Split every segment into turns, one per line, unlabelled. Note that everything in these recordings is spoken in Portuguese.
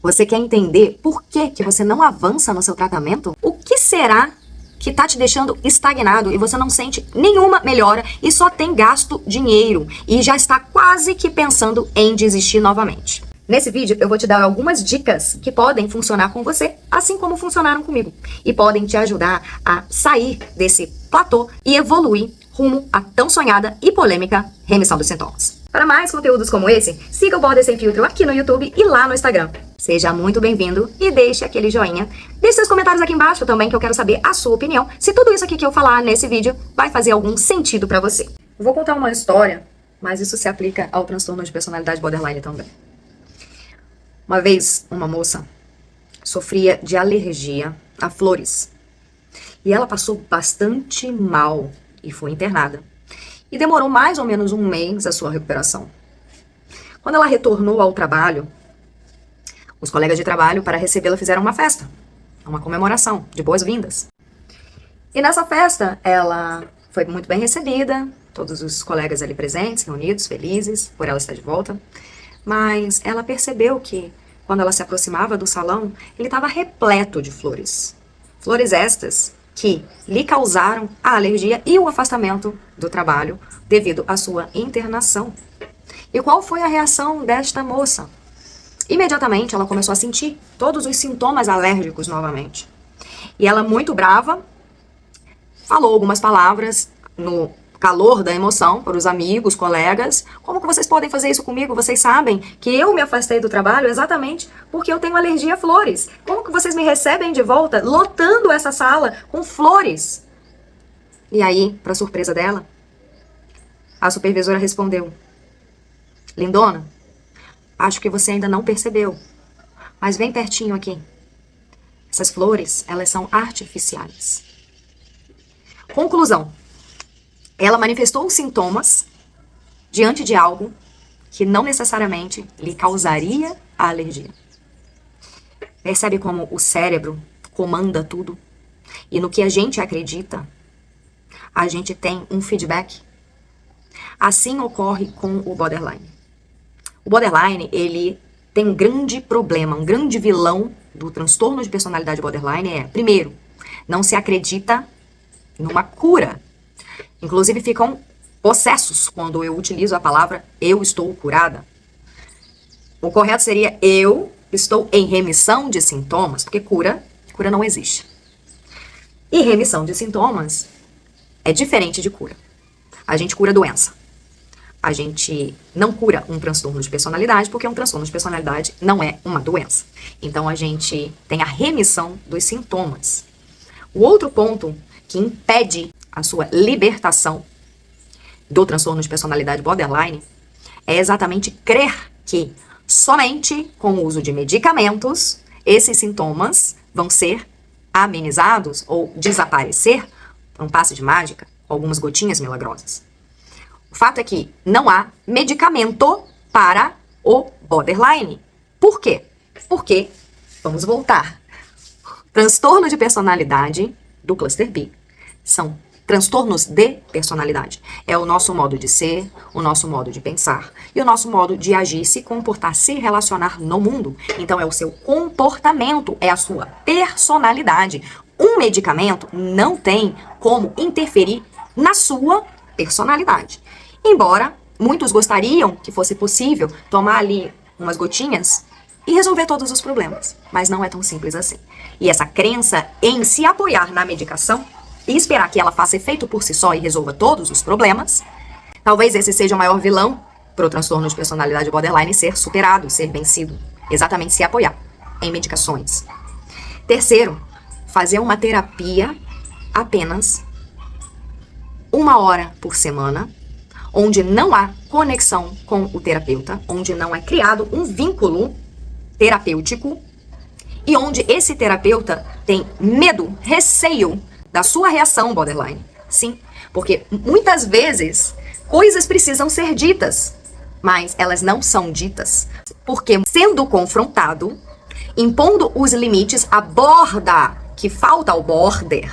Você quer entender por que você não avança no seu tratamento? O que será que tá te deixando estagnado e você não sente nenhuma melhora e só tem gasto dinheiro e já está quase que pensando em desistir novamente? Nesse vídeo eu vou te dar algumas dicas que podem funcionar com você, assim como funcionaram comigo, e podem te ajudar a sair desse platô e evoluir rumo à tão sonhada e polêmica remissão dos sintomas. Para mais conteúdos como esse, siga o Border Sem Filtro aqui no YouTube e lá no Instagram. Seja muito bem-vindo e deixe aquele joinha. Deixe seus comentários aqui embaixo também, que eu quero saber a sua opinião, se tudo isso aqui que eu falar nesse vídeo vai fazer algum sentido para você. Eu vou contar uma história, mas isso se aplica ao transtorno de personalidade borderline também. Uma vez, uma moça sofria de alergia a flores. E ela passou bastante mal e foi internada. E demorou mais ou menos um mês a sua recuperação. Quando ela retornou ao trabalho, os colegas de trabalho, para recebê-la, fizeram uma festa. Uma comemoração de boas-vindas. E nessa festa, ela foi muito bem recebida. Todos os colegas ali presentes, reunidos, felizes por ela estar de volta. Mas ela percebeu que, quando ela se aproximava do salão, ele estava repleto de flores. Flores estas que lhe causaram a alergia e o afastamento do trabalho devido à sua internação. E qual foi a reação desta moça? Imediatamente ela começou a sentir todos os sintomas alérgicos novamente. E ela, muito brava, falou algumas palavras no calor da emoção para os amigos, colegas. Como que vocês podem fazer isso comigo? Vocês sabem que eu me afastei do trabalho exatamente porque eu tenho alergia a flores. Como que vocês me recebem de volta lotando essa sala com flores? E aí, para surpresa dela, a supervisora respondeu: Lindona, acho que você ainda não percebeu, mas vem pertinho aqui. Essas flores, elas são artificiais. Conclusão. Ela manifestou os sintomas diante de algo que não necessariamente lhe causaria a alergia. Percebe como o cérebro comanda tudo? E no que a gente acredita, a gente tem um feedback. Assim ocorre com o borderline. O borderline, ele tem um grande problema, um grande vilão do transtorno de personalidade borderline é, primeiro, não se acredita numa cura. Inclusive ficam possessos quando eu utilizo a palavra eu estou curada. O correto seria eu estou em remissão de sintomas, porque cura não existe. E remissão de sintomas é diferente de cura. A gente cura doença. A gente não cura um transtorno de personalidade, porque um transtorno de personalidade não é uma doença. Então a gente tem a remissão dos sintomas. O outro ponto que impede a sua libertação do transtorno de personalidade borderline é exatamente crer que somente com o uso de medicamentos esses sintomas vão ser amenizados ou desaparecer por um passe de mágica, algumas gotinhas milagrosas. O fato é que não há medicamento para o borderline. Por quê? Porque, vamos voltar, transtorno de personalidade do cluster B são transtornos de personalidade. É o nosso modo de ser, o nosso modo de pensar e o nosso modo de agir, se comportar, se relacionar no mundo. Então é o seu comportamento, é a sua personalidade. Um medicamento não tem como interferir na sua personalidade. Embora muitos gostariam que fosse possível tomar ali umas gotinhas e resolver todos os problemas, mas não é tão simples assim. E essa crença em se apoiar na medicação e esperar que ela faça efeito por si só e resolva todos os problemas, talvez esse seja o maior vilão para o transtorno de personalidade borderline ser superado, ser vencido. Exatamente se apoiar em medicações. Terceiro, fazer uma terapia apenas 1 hora por semana, onde não há conexão com o terapeuta, onde não é criado um vínculo terapêutico e onde esse terapeuta tem medo, receio da sua reação borderline. Sim, porque muitas vezes coisas precisam ser ditas, mas elas não são ditas. Porque sendo confrontado, impondo os limites, a borda que falta ao border,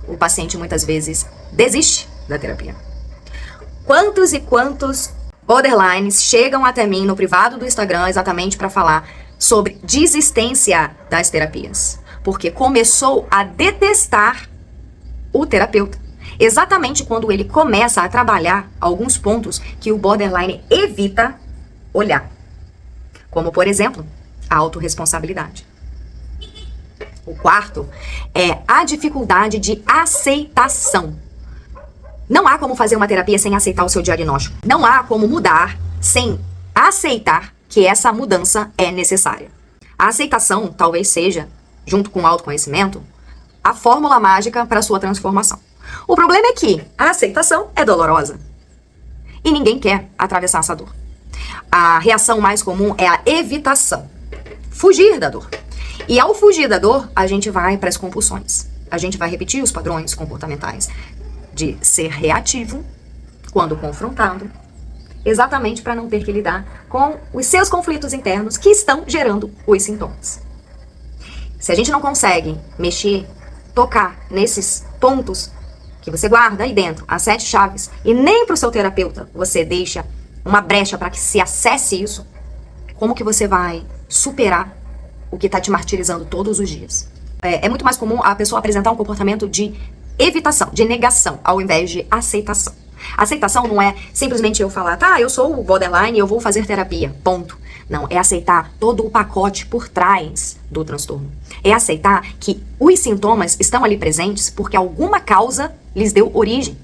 o paciente muitas vezes desiste da terapia. Quantos e quantos borderlines chegam até mim no privado do Instagram exatamente para falar: sobre desistência das terapias, porque começou a detestar o terapeuta. Exatamente quando ele começa a trabalhar alguns pontos que o borderline evita olhar. Como, por exemplo, a autorresponsabilidade. O quarto é a dificuldade de aceitação. Não há como fazer uma terapia sem aceitar o seu diagnóstico. Não há como mudar sem aceitar que essa mudança é necessária. A aceitação talvez seja, junto com o autoconhecimento, a fórmula mágica para a sua transformação. O problema é que a aceitação é dolorosa. E ninguém quer atravessar essa dor. A reação mais comum é a evitação. Fugir da dor. E ao fugir da dor, a gente vai para as compulsões. A gente vai repetir os padrões comportamentais de ser reativo quando confrontado, exatamente para não ter que lidar com os seus conflitos internos que estão gerando os sintomas. Se a gente não consegue mexer, tocar nesses pontos que você guarda aí dentro, as 7 chaves, e nem para o seu terapeuta você deixa uma brecha para que se acesse isso, como que você vai superar o que está te martirizando todos os dias? É muito mais comum a pessoa apresentar um comportamento de evitação, de negação, ao invés de aceitação. Aceitação não é simplesmente eu falar, tá, eu sou o borderline e eu vou fazer terapia, ponto. Não, é aceitar todo o pacote por trás do transtorno. É aceitar que os sintomas estão ali presentes porque alguma causa lhes deu origem.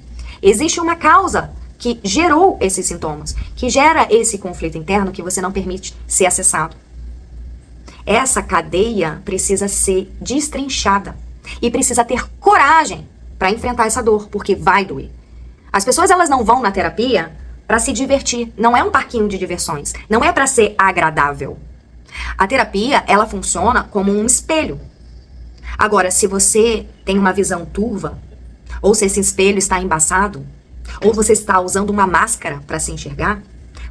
Existe uma causa que gerou esses sintomas, que gera esse conflito interno que você não permite ser acessado. Essa cadeia precisa ser destrinchada e precisa ter coragem para enfrentar essa dor, porque vai doer. As pessoas, elas não vão na terapia para se divertir, não é um parquinho de diversões, não é para ser agradável. A terapia, ela funciona como um espelho. Agora, se você tem uma visão turva, ou se esse espelho está embaçado, ou você está usando uma máscara para se enxergar,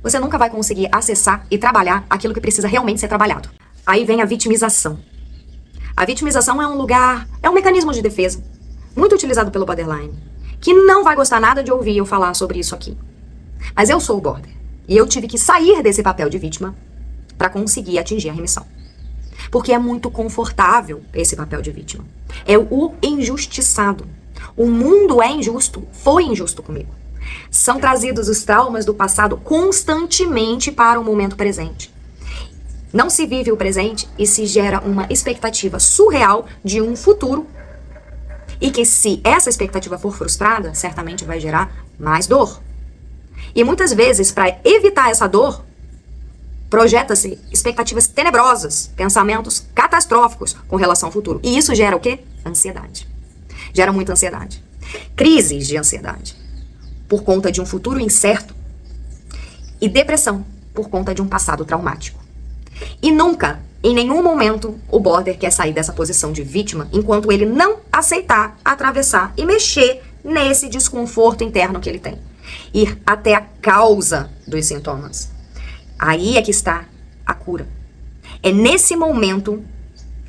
você nunca vai conseguir acessar e trabalhar aquilo que precisa realmente ser trabalhado. Aí vem a vitimização. A vitimização é um mecanismo de defesa, muito utilizado pelo borderline, que não vai gostar nada de ouvir eu falar sobre isso aqui. Mas eu sou o border, e eu tive que sair desse papel de vítima para conseguir atingir a remissão. Porque é muito confortável esse papel de vítima. É o injustiçado. O mundo é injusto, foi injusto comigo. São trazidos os traumas do passado constantemente para o momento presente. Não se vive o presente e se gera uma expectativa surreal de um futuro. E que se essa expectativa for frustrada, certamente vai gerar mais dor. E muitas vezes, para evitar essa dor, projeta-se expectativas tenebrosas, pensamentos catastróficos com relação ao futuro. E isso gera o quê? Ansiedade. Gera muita ansiedade. Crises de ansiedade por conta de um futuro incerto e depressão por conta de um passado traumático. E nunca, em nenhum momento, o border quer sair dessa posição de vítima enquanto ele não aceitar, atravessar e mexer nesse desconforto interno que ele tem. Ir até a causa dos sintomas. Aí é que está a cura. É nesse momento,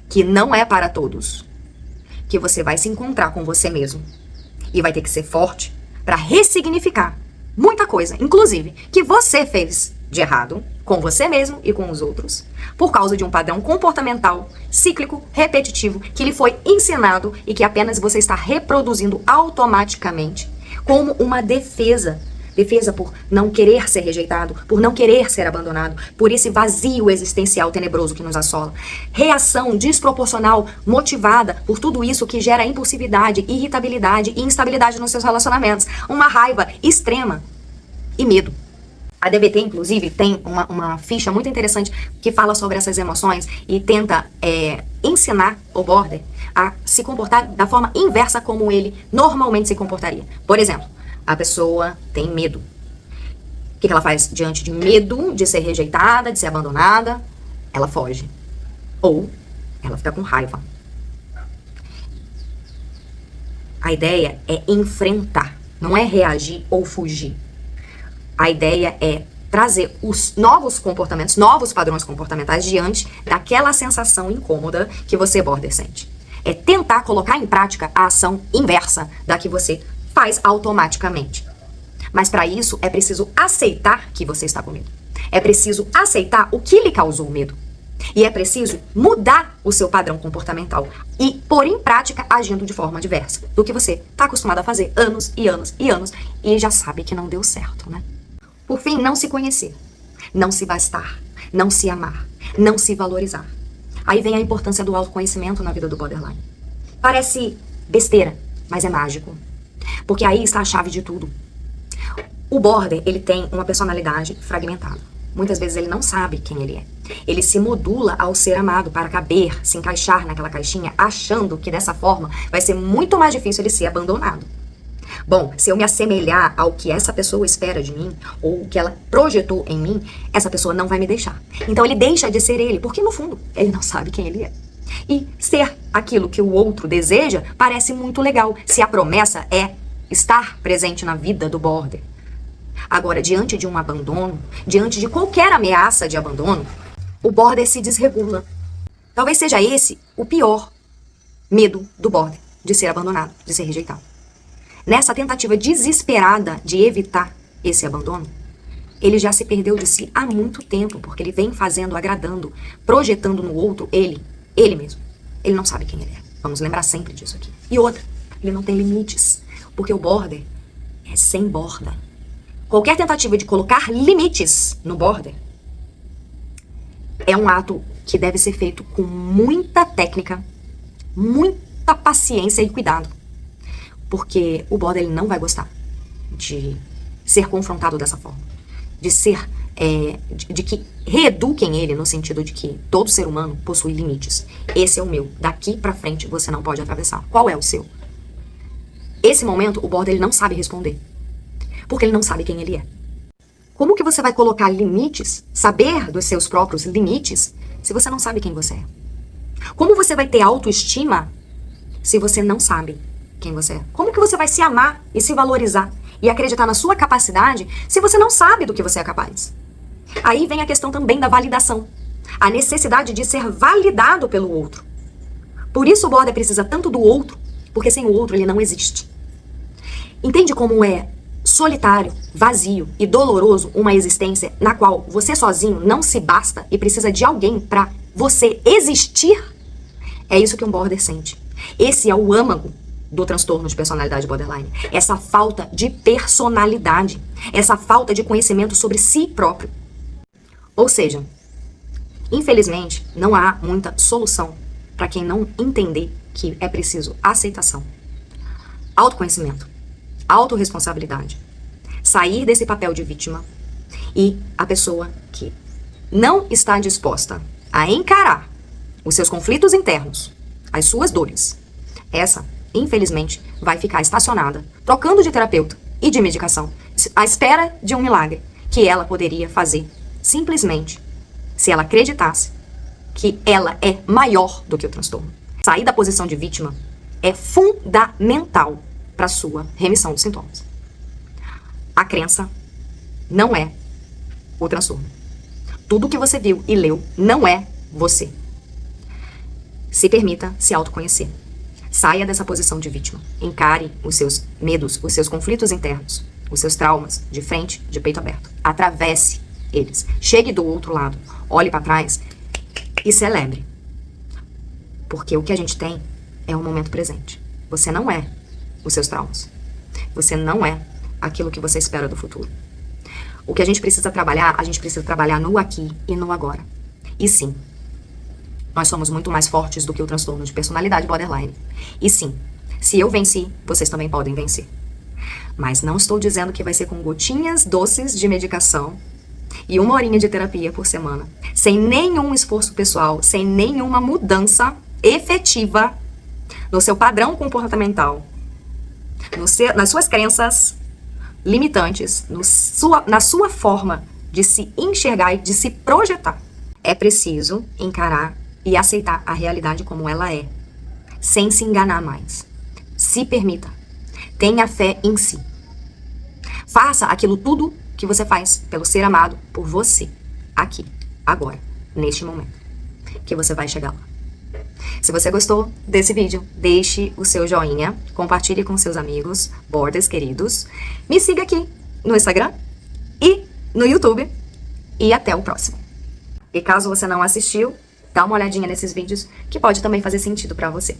que não é para todos, que você vai se encontrar com você mesmo. E vai ter que ser forte para ressignificar muita coisa, inclusive, que você fez de errado com você mesmo e com os outros, por causa de um padrão comportamental, cíclico, repetitivo, que lhe foi ensinado e que apenas você está reproduzindo automaticamente como uma defesa. Defesa por não querer ser rejeitado, por não querer ser abandonado, por esse vazio existencial tenebroso que nos assola. Reação desproporcional, motivada por tudo isso que gera impulsividade, irritabilidade e instabilidade nos seus relacionamentos. Uma raiva extrema e medo. A DBT, inclusive, tem uma ficha muito interessante que fala sobre essas emoções e tenta ensinar o border a se comportar da forma inversa como ele normalmente se comportaria. Por exemplo, a pessoa tem medo. O que ela faz diante de medo de ser rejeitada, de ser abandonada? Ela foge. Ou ela fica com raiva. A ideia é enfrentar, não é reagir ou fugir. A ideia é trazer os novos comportamentos, novos padrões comportamentais diante daquela sensação incômoda que você, border, sente. É tentar colocar em prática a ação inversa da que você faz automaticamente. Mas para isso é preciso aceitar que você está com medo. É preciso aceitar o que lhe causou medo. E é preciso mudar o seu padrão comportamental e pôr em prática agindo de forma diversa do que você está acostumado a fazer anos e anos e anos e já sabe que não deu certo, né? Por fim, não se conhecer, não se bastar, não se amar, não se valorizar. Aí vem a importância do autoconhecimento na vida do borderline. Parece besteira, mas é mágico, porque aí está a chave de tudo. O border, ele tem uma personalidade fragmentada. Muitas vezes ele não sabe quem ele é. Ele se modula ao ser amado para caber, se encaixar naquela caixinha, achando que dessa forma vai ser muito mais difícil ele ser abandonado. Bom, se eu me assemelhar ao que essa pessoa espera de mim, ou o que ela projetou em mim, essa pessoa não vai me deixar. Então ele deixa de ser ele, porque no fundo ele não sabe quem ele é. E ser aquilo que o outro deseja parece muito legal, se a promessa é estar presente na vida do border. Agora, diante de um abandono, diante de qualquer ameaça de abandono, o border se desregula. Talvez seja esse o pior medo do border, de ser abandonado, de ser rejeitado. Nessa tentativa desesperada de evitar esse abandono, ele já se perdeu de si há muito tempo, porque ele vem fazendo, agradando, projetando no outro ele mesmo. Ele não sabe quem ele é. Vamos lembrar sempre disso aqui. E outra, ele não tem limites, porque o border é sem borda. Qualquer tentativa de colocar limites no border é um ato que deve ser feito com muita técnica, muita paciência e cuidado. Porque o border ele não vai gostar de ser confrontado dessa forma. De ser, de que reeduquem ele no sentido de que todo ser humano possui limites. Esse é o meu. Daqui pra frente você não pode atravessar. Qual é o seu? Esse momento o border ele não sabe responder. Porque ele não sabe quem ele é. Como que você vai colocar limites, saber dos seus próprios limites, se você não sabe quem você é? Como você vai ter autoestima se você não sabe quem você é? Como que você vai se amar e se valorizar e acreditar na sua capacidade se você não sabe do que você é capaz? Aí vem a questão também da validação. A necessidade de ser validado pelo outro. Por isso o border precisa tanto do outro, porque sem o outro ele não existe. Entende como é solitário, vazio e doloroso uma existência na qual você sozinho não se basta e precisa de alguém para você existir? É isso que um border sente. Esse é o âmago do transtorno de personalidade borderline. Essa falta de personalidade, essa falta de conhecimento sobre si próprio. Ou seja, infelizmente, não há muita solução para quem não entender que é preciso aceitação, autoconhecimento, autorresponsabilidade, sair desse papel de vítima e a pessoa que não está disposta a encarar os seus conflitos internos, as suas dores, essa, infelizmente, vai ficar estacionada, trocando de terapeuta e de medicação, à espera de um milagre que ela poderia fazer simplesmente se ela acreditasse que ela é maior do que o transtorno. Sair da posição de vítima é fundamental para a sua remissão dos sintomas. A crença não é o transtorno. Tudo que você viu e leu não é você. Se permita se autoconhecer. Saia dessa posição de vítima. Encare os seus medos, os seus conflitos internos, os seus traumas de frente, de peito aberto. Atravesse eles. Chegue do outro lado. Olhe para trás e celebre. Porque o que a gente tem é o momento presente. Você não é os seus traumas. Você não é aquilo que você espera do futuro. O que a gente precisa trabalhar no aqui e no agora. E sim, nós somos muito mais fortes do que o transtorno de personalidade borderline. E sim, se eu venci, vocês também podem vencer. Mas não estou dizendo que vai ser com gotinhas doces de medicação e 1 horinha de terapia por semana, sem nenhum esforço pessoal, sem nenhuma mudança efetiva no seu padrão comportamental, nas suas crenças limitantes, na sua forma de se enxergar e de se projetar. É preciso encarar e aceitar a realidade como ela é, sem se enganar mais. Se permita. Tenha fé em si. Faça aquilo tudo que você faz pelo ser amado por você, aqui, agora, neste momento, que você vai chegar lá. Se você gostou desse vídeo, deixe o seu joinha, compartilhe com seus amigos, borders queridos, me siga aqui no Instagram e no YouTube e até o próximo. E caso você não assistiu, dá uma olhadinha nesses vídeos que pode também fazer sentido para você.